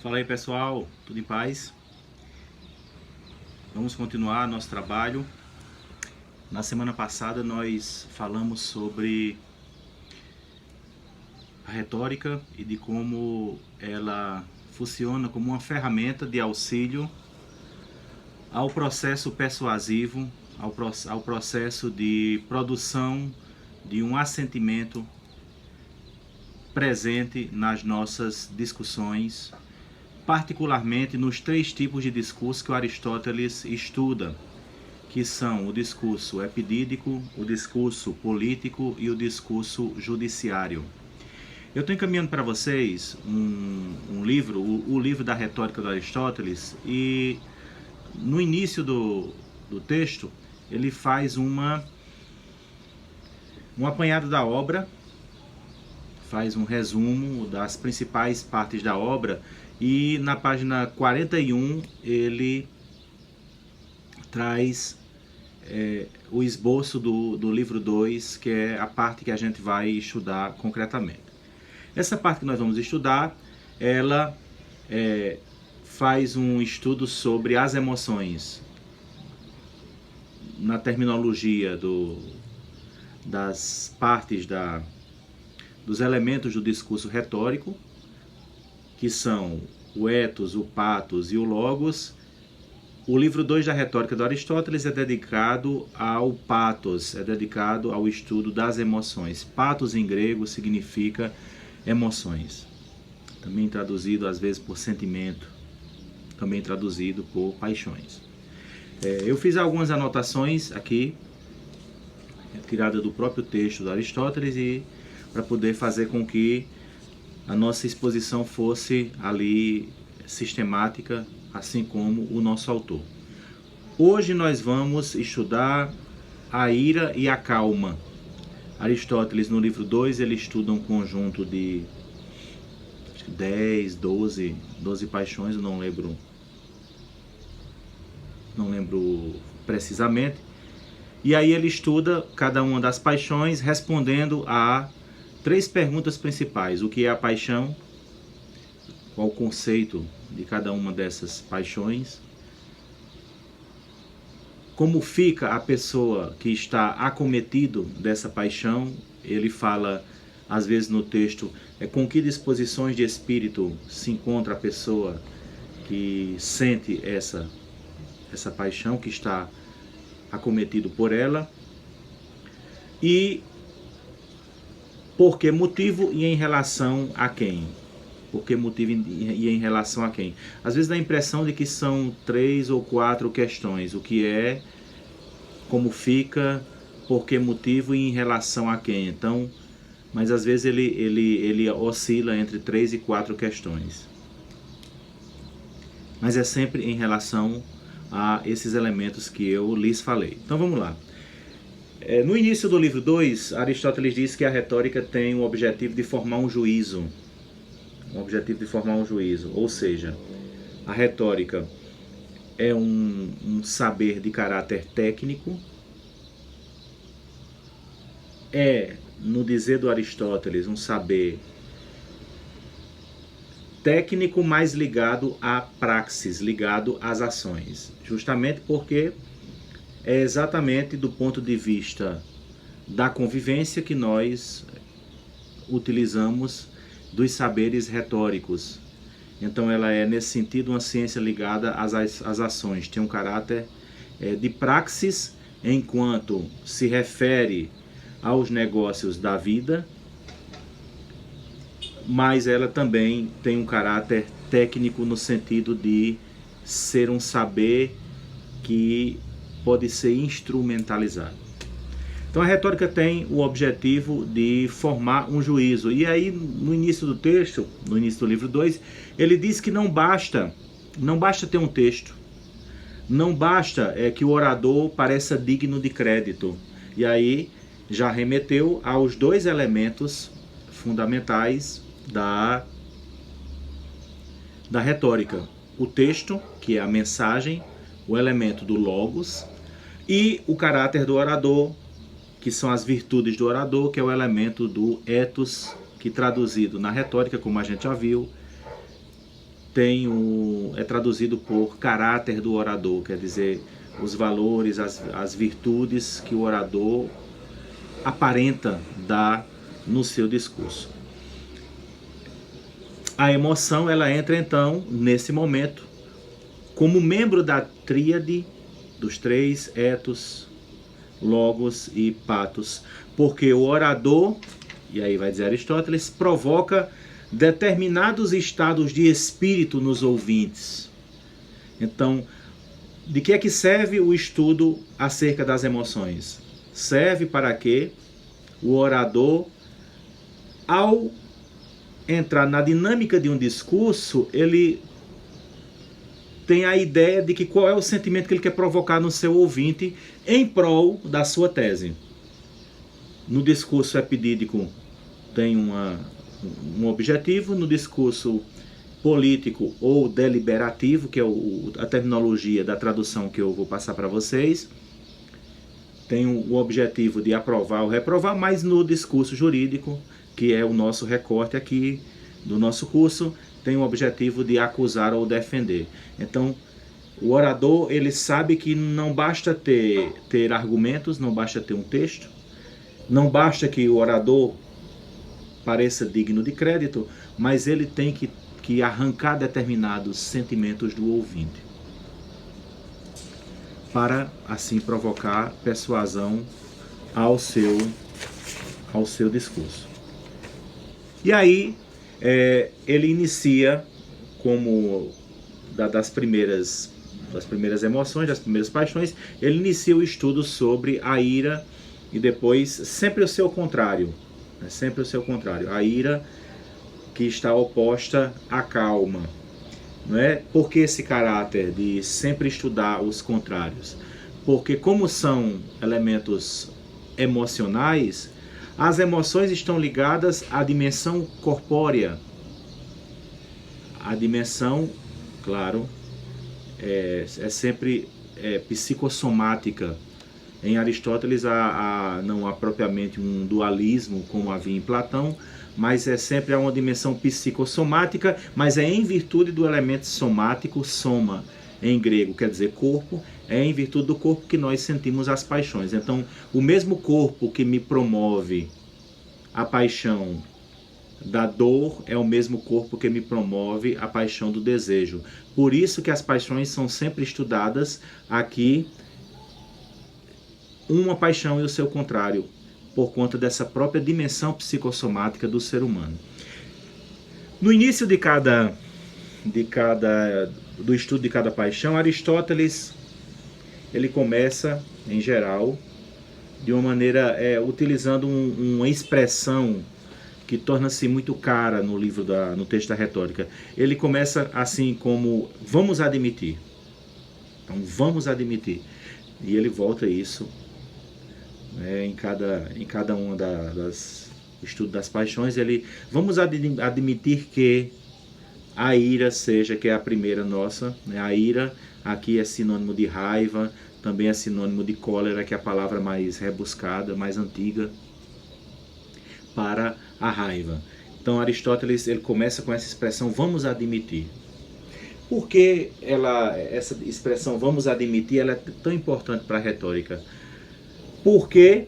Fala aí, pessoal, tudo em paz? Vamos continuar nosso trabalho. Na semana passada nós falamos sobre a retórica e de como ela funciona como uma ferramenta de auxílio ao processo persuasivo, ao processo de produção de um assentimento presente nas nossas discussões, particularmente nos três tipos de discurso que o Aristóteles estuda, que são o discurso epidídico, o discurso político e o discurso judiciário. Eu estou encaminhando para vocês um livro, o livro da retórica do Aristóteles, e no início do texto ele faz um apanhado da obra, faz um resumo das principais partes da obra, e na página 41 ele traz o esboço do livro 2, que é a parte que a gente vai estudar concretamente. Essa parte que nós vamos estudar, ela faz um estudo sobre as emoções, na terminologia das partes dos elementos do discurso retórico, que são o ethos, o pathos e o logos. O livro 2 da retórica do Aristóteles é dedicado ao pathos, é dedicado ao estudo das emoções. Pathos em grego significa emoções, também traduzido às vezes por sentimento, também traduzido por paixões. Eu fiz algumas anotações aqui, tiradas do próprio texto do Aristóteles, e para poder fazer com que a nossa exposição fosse ali sistemática, assim como o nosso autor. Hoje nós vamos estudar a ira e a calma. Aristóteles, no livro 2, ele estuda um conjunto de 10, 12 paixões, eu não lembro precisamente. E aí ele estuda cada uma das paixões respondendo a 3 perguntas principais: o que é a paixão, qual o conceito de cada uma dessas paixões, como fica a pessoa que está acometido dessa paixão. Ele fala, às vezes no texto, com que disposições de espírito se encontra a pessoa que sente essa paixão, que está acometido por ela, e por que motivo e em relação a quem. Por que motivo e em relação a quem? Às vezes dá a impressão de que são 3 ou 4 questões: o que é, como fica, por que motivo e em relação a quem. Então, mas às vezes ele oscila entre 3 e 4 questões. Mas é sempre em relação a esses elementos que eu lhes falei. Então vamos lá. No início do livro 2, Aristóteles diz que a retórica tem o objetivo de formar um juízo. Ou seja, a retórica é um saber de caráter técnico, no dizer do Aristóteles, um saber técnico mais ligado à praxis, ligado às ações, justamente porque é exatamente do ponto de vista da convivência que nós utilizamos dos saberes retóricos. Então ela é, nesse sentido, uma ciência ligada às ações, tem um caráter de praxis, enquanto se refere aos negócios da vida, mas ela também tem um caráter técnico no sentido de ser um saber que pode ser instrumentalizado. Então a retórica tem o objetivo de formar um juízo. E aí no início do texto, no início do livro 2, ele diz que não basta ter um texto, não basta que o orador pareça digno de crédito. E aí já remeteu aos 2 elementos fundamentais da retórica: o texto, que é a mensagem, o elemento do logos, e o caráter do orador, que são as virtudes do orador, que é o elemento do ethos, que traduzido na retórica, como a gente já viu, é traduzido por caráter do orador, quer dizer, os valores, as virtudes que o orador aparenta dar no seu discurso. A emoção, ela entra então, nesse momento, como membro da tríade dos três etos, logos e patos, porque o orador, e aí vai dizer Aristóteles, provoca determinados estados de espírito nos ouvintes. Então, de que é que serve o estudo acerca das emoções? Serve para que o orador, ao entrar na dinâmica de um discurso, ele tem a ideia de que qual é o sentimento que ele quer provocar no seu ouvinte em prol da sua tese. No discurso epidídico tem um objetivo, no discurso político ou deliberativo, que é a terminologia da tradução que eu vou passar para vocês, tem o objetivo de aprovar ou reprovar, mas no discurso jurídico, que é o nosso recorte aqui do nosso curso, tem o objetivo de acusar ou defender. Então, o orador, ele sabe que não basta ter argumentos, não basta ter um texto, não basta que o orador pareça digno de crédito, mas ele tem que arrancar determinados sentimentos do ouvinte, para assim provocar persuasão ao seu discurso. E aí, ele inicia como das primeiras emoções, das primeiras paixões, ele inicia o estudo sobre a ira e depois sempre o seu contrário, sempre o seu contrário, a ira que está oposta à calma. Não é? Por que esse caráter de sempre estudar os contrários? Porque como são elementos emocionais, as emoções estão ligadas à dimensão corpórea. A dimensão, claro, é sempre psicossomática. Em Aristóteles não há propriamente um dualismo como havia em Platão, mas sempre há uma dimensão psicossomática, mas é em virtude do elemento somático, soma, em grego quer dizer corpo, é em virtude do corpo que nós sentimos as paixões. Então, o mesmo corpo que me promove a paixão da dor é o mesmo corpo que me promove a paixão do desejo. Por isso que as paixões são sempre estudadas aqui, uma paixão e o seu contrário, por conta dessa própria dimensão psicossomática do ser humano. No início do estudo de cada paixão, Aristóteles ele começa, em geral, de uma maneira utilizando uma expressão que torna-se muito cara no texto da retórica. Ele começa assim como vamos admitir. Então, vamos admitir. E ele volta isso em cada uma das estudos das paixões. Vamos admitir que a ira seja, que é a primeira nossa, né? A ira aqui é sinônimo de raiva, também é sinônimo de cólera, que é a palavra mais rebuscada, mais antiga para a raiva. Então Aristóteles ele começa com essa expressão vamos admitir. Por que essa expressão vamos admitir ela é tão importante para a retórica? Porque,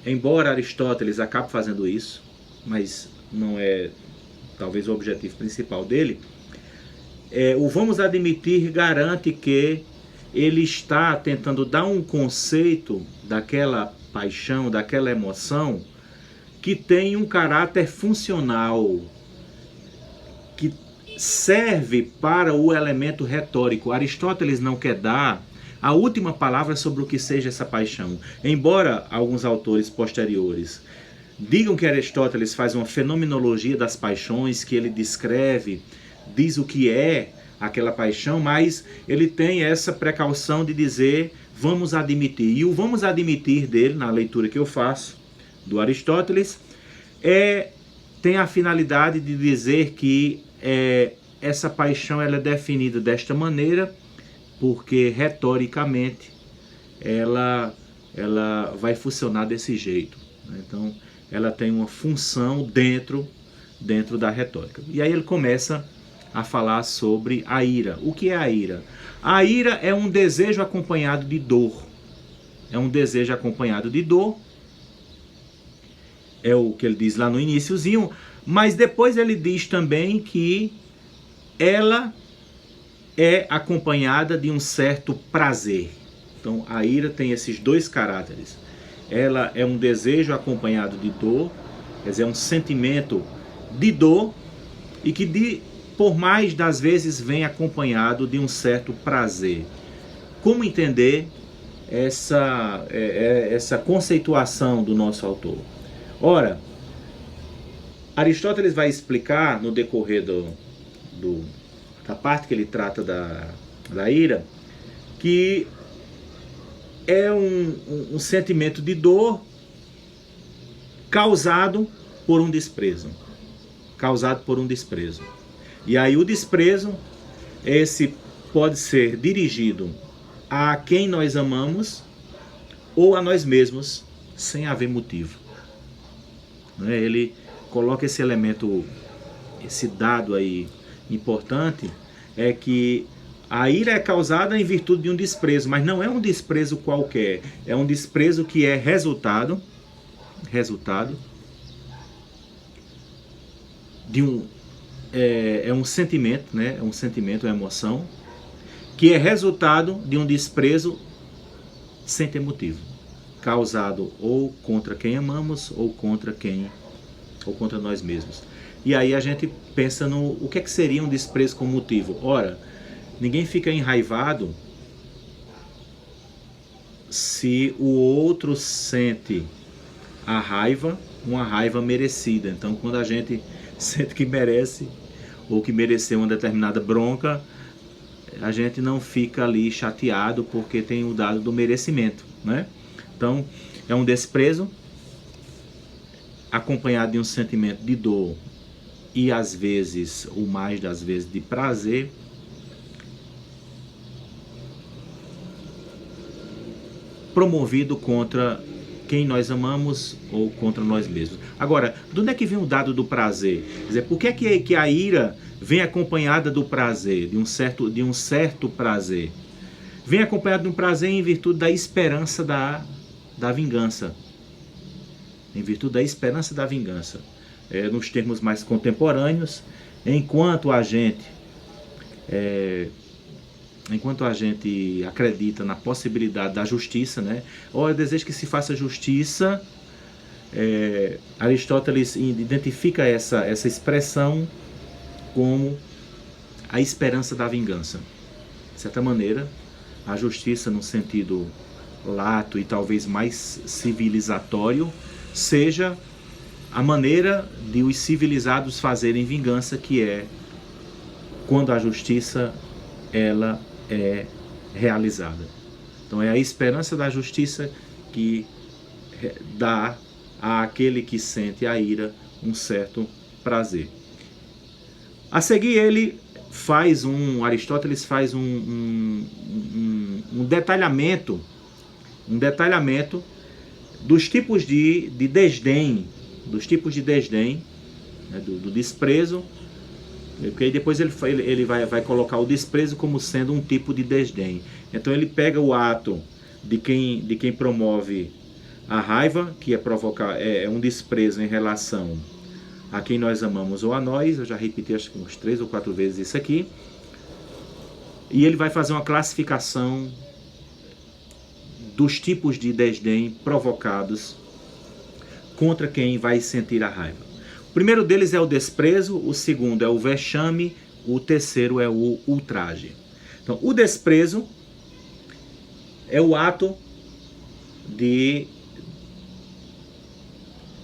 embora Aristóteles acabe fazendo isso, mas não é talvez o objetivo principal dele, o vamos admitir garante que ele está tentando dar um conceito daquela paixão, daquela emoção, que tem um caráter funcional, que serve para o elemento retórico. Aristóteles não quer dar a última palavra sobre o que seja essa paixão. Embora alguns autores posteriores digam que Aristóteles faz uma fenomenologia das paixões, que ele descreve, diz o que é aquela paixão, mas ele tem essa precaução de dizer vamos admitir. E o vamos admitir dele, na leitura que eu faço do Aristóteles, tem a finalidade de dizer que essa paixão ela é definida desta maneira, porque retoricamente ela vai funcionar desse jeito. Então, ela tem uma função dentro da retórica. E aí ele começa a falar sobre a ira. O que é a ira? A ira é um desejo acompanhado de dor. É um desejo acompanhado de dor. É o que ele diz lá no iniciozinho. Mas depois ele diz também que ela é acompanhada de um certo prazer. Então a ira tem esses dois caráteres. Ela é um desejo acompanhado de dor, quer dizer, é um sentimento de dor e que por mais das vezes vem acompanhado de um certo prazer. Como entender essa conceituação do nosso autor? Ora, Aristóteles vai explicar no decorrer da parte que ele trata da ira, que é um sentimento de dor causado por um desprezo. Causado por um desprezo. E aí o desprezo, esse pode ser dirigido a quem nós amamos ou a nós mesmos, sem haver motivo. Ele coloca esse elemento, esse dado aí importante, é que a ira é causada em virtude de um desprezo, mas não é um desprezo qualquer, é um desprezo que é resultado de um sentimento, né? É um sentimento, uma emoção, que é resultado de um desprezo sem ter motivo, causado ou contra quem amamos ou contra nós mesmos. E aí a gente pensa no o que é que seria um desprezo com motivo. Ora, ninguém fica enraivado se o outro sente a raiva, uma raiva merecida. Então, quando a gente sente que merece ou que mereceu uma determinada bronca, a gente não fica ali chateado porque tem o dado do merecimento, né? Então, é um desprezo acompanhado de um sentimento de dor e às vezes, ou mais das vezes, de prazer, promovido contra quem nós amamos ou contra nós mesmos. Agora, de onde é que vem o dado do prazer? Quer dizer, por que é que a ira vem acompanhada do prazer, de um certo prazer? Vem acompanhado de um prazer em virtude da esperança da vingança. Em virtude da esperança da vingança. Nos termos mais contemporâneos, enquanto a gente acredita na possibilidade da justiça, né? Eu desejo que se faça justiça. Aristóteles identifica essa expressão como a esperança da vingança. De certa maneira, a justiça no sentido lato e talvez mais civilizatório seja a maneira de os civilizados fazerem vingança, que é quando a justiça ela é realizada. Então é a esperança da justiça que dá àquele que sente a ira um certo prazer. A seguir Aristóteles faz um detalhamento dos tipos de desdém, né, do desprezo, porque aí depois ele vai colocar o desprezo como sendo um tipo de desdém. Então ele pega o ato de quem promove a raiva, que é provocar um desprezo em relação a quem nós amamos ou a nós. Eu já repeti acho que uns 3 ou 4 vezes isso aqui. E ele vai fazer uma classificação dos tipos de desdém provocados contra quem vai sentir a raiva. O primeiro deles é o desprezo, o segundo é o vexame, o terceiro é o ultraje. Então, o desprezo é o ato de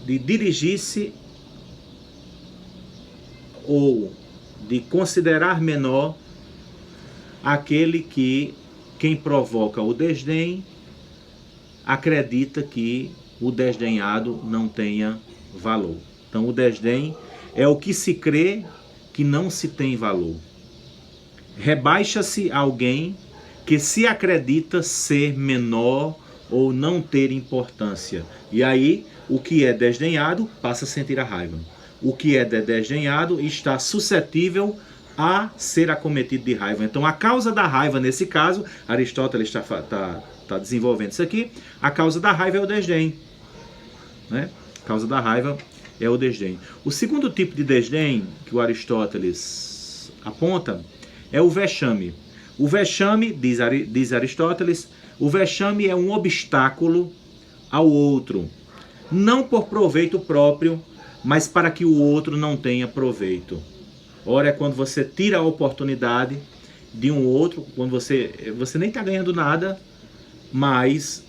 dirigir-se ou de considerar menor aquele que quem provoca o desdém acredita que o desdenhado não tenha valor. Então o desdém é o que se crê que não se tem valor. Rebaixa-se alguém que se acredita ser menor ou não ter importância. E aí o que é desdenhado passa a sentir a raiva. O que é desdenhado está suscetível a ser acometido de raiva. Então a causa da raiva, nesse caso, Aristóteles está desenvolvendo isso aqui, a causa da raiva é o desdém. Né? A causa da raiva é o desdém. O segundo tipo de desdém que o Aristóteles aponta é o vexame. O vexame, diz Aristóteles, o vexame é um obstáculo ao outro, não por proveito próprio, mas para que o outro não tenha proveito. Ora, é quando você tira a oportunidade de um outro, quando você nem está ganhando nada, mas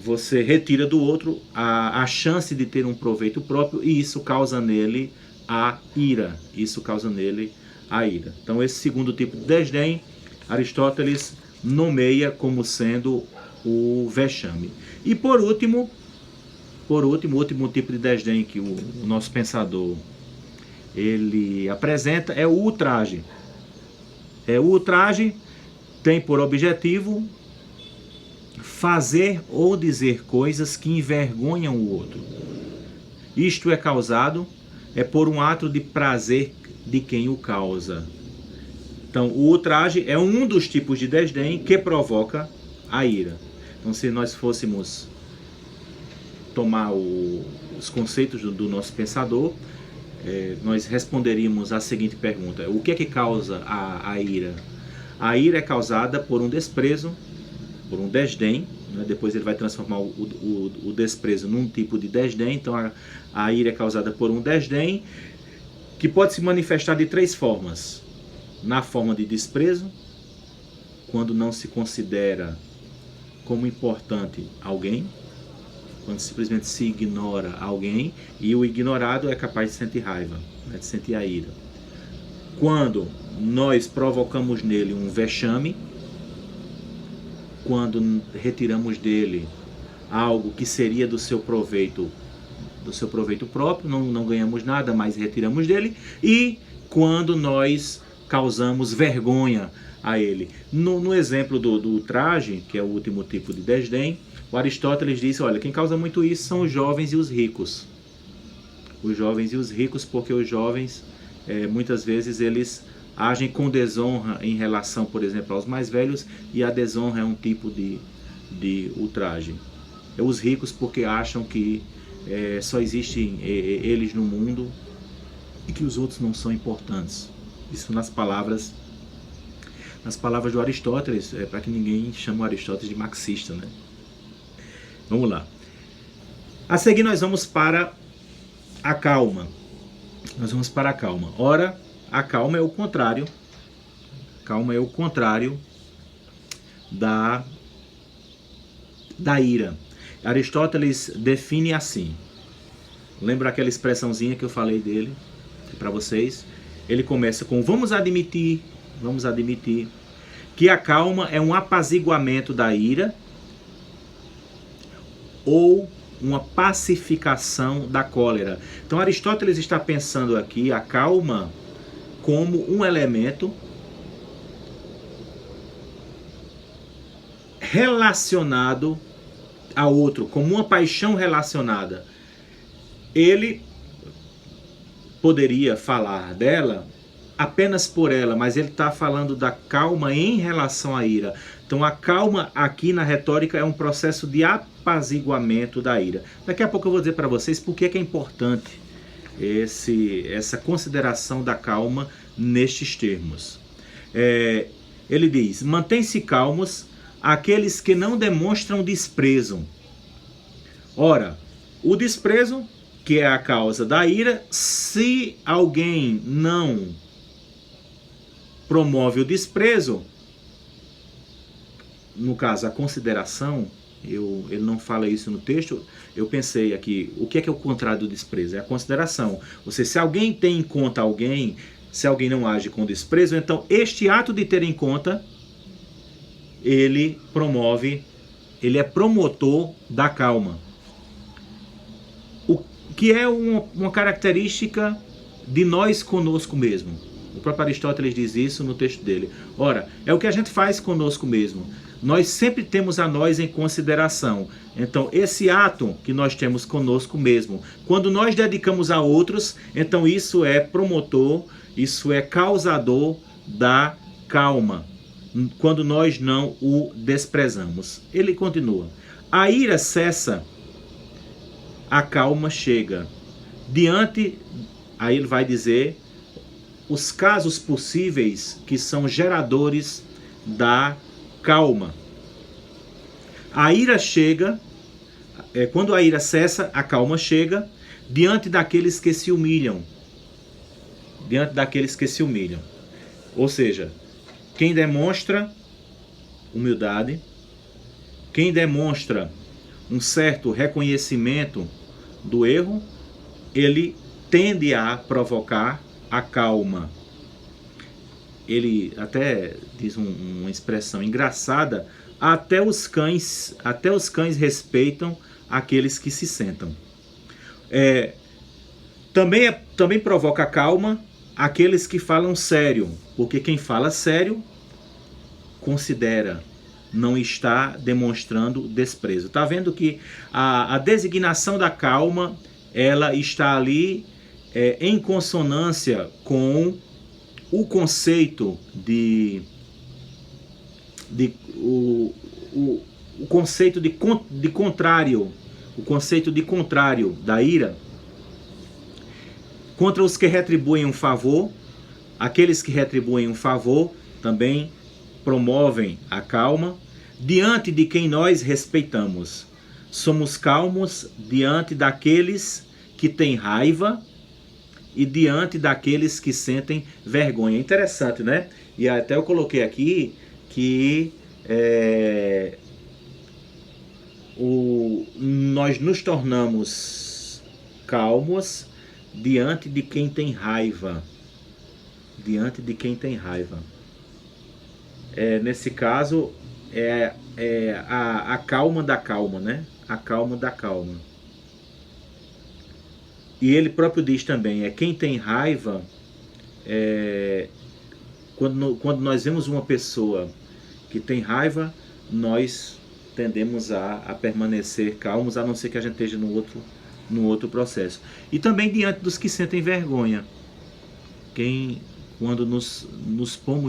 você retira do outro a chance de ter um proveito próprio, e isso causa nele a ira. Isso causa nele a ira. Então, esse segundo tipo de desdém, Aristóteles nomeia como sendo o vexame. E por último, o último tipo de desdém que o nosso pensador ele apresenta é o ultraje. O ultraje tem por objetivo fazer ou dizer coisas que envergonham o outro. Isto é causado por um ato de prazer de quem o causa. Então, o ultraje é um dos tipos de desdém que provoca a ira. Então, se nós fôssemos tomar os conceitos do nosso pensador, nós responderíamos a seguinte pergunta: o que é que causa a ira? A ira é causada por um desprezo, por um desdém, né? Depois ele vai transformar o desprezo num tipo de desdém. Então a ira é causada por um desdém que pode se manifestar de três formas: na forma de desprezo, quando não se considera como importante alguém, quando simplesmente se ignora alguém, e o ignorado é capaz de sentir raiva, né, de sentir a ira. Quando nós provocamos nele um vexame, quando retiramos dele algo que seria do seu proveito próprio, não ganhamos nada, mas retiramos dele, e quando nós causamos vergonha a ele. No exemplo do ultraje, que é o último tipo de desdém, o Aristóteles disse: olha, quem causa muito isso são os jovens e os ricos. Os jovens e os ricos, porque os jovens, muitas vezes, eles agem com desonra em relação, por exemplo, aos mais velhos, e a desonra é um tipo de ultraje. Os ricos porque acham que só existem eles no mundo e que os outros não são importantes. Isso nas palavras do Aristóteles, para que ninguém chame o Aristóteles de marxista, né? Vamos lá. A seguir nós vamos para a calma. Ora, a calma é o contrário. Calma é o contrário da ira. Aristóteles define assim. Lembra aquela expressãozinha que eu falei dele para vocês? Ele começa com: vamos admitir que a calma é um apaziguamento da ira ou uma pacificação da cólera. Então Aristóteles está pensando aqui a calma como um elemento relacionado a outro, como uma paixão relacionada. Ele poderia falar dela apenas por ela, mas ele está falando da calma em relação à ira. Então a calma aqui na retórica é um processo de apaziguamento da ira. Daqui a pouco eu vou dizer para vocês por que é importante essa consideração da calma nestes termos. Ele diz: mantém-se calmos aqueles que não demonstram desprezo. Ora, o desprezo, que é a causa da ira, se alguém não promove o desprezo, no caso a consideração, ele não fala isso no texto, eu pensei aqui, o que é o contrário do desprezo? É a consideração. Ou seja, se alguém tem em conta alguém, se alguém não age com desprezo, então este ato de ter em conta, ele é promotor da calma. O que é uma característica de nós conosco mesmo. O próprio Aristóteles diz isso no texto dele. Ora, é o que a gente faz conosco mesmo. Nós sempre temos a nós em consideração. Então, esse ato que nós temos conosco mesmo, quando nós dedicamos a outros, então isso é promotor, Isso é causador da calma, quando nós não o desprezamos. Ele continua: a ira cessa, a calma chega. Aí ele vai dizer os casos possíveis que são geradores da calma. A ira chega, quando a ira cessa, a calma chega diante daqueles que se humilham. Diante daqueles que se humilham. Ou seja, quem demonstra humildade, quem demonstra um certo reconhecimento do erro, ele tende a provocar a calma. Ele até diz uma expressão engraçada: até os cães respeitam aqueles que se sentam. Também provoca calma aqueles que falam sério, porque quem fala sério considera, não está demonstrando desprezo. Está vendo que a designação da calma, ela está ali em consonância com o conceito o conceito de contrário, o conceito de contrário da ira. Contra os que retribuem um favor, aqueles que retribuem um favor também promovem a calma diante de quem nós respeitamos. Somos calmos diante daqueles que têm raiva e diante daqueles que sentem vergonha. Interessante, né? E até eu coloquei aqui que nós nos tornamos calmos diante de quem tem raiva. Diante de quem tem raiva. Nesse caso, a calma da calma, né? A calma da calma. E ele próprio diz também, quem tem raiva, quando nós vemos uma pessoa que tem raiva, nós tendemos a permanecer calmos, a não ser que a gente esteja no outro processo. E também diante dos que sentem vergonha. Quando nos pomos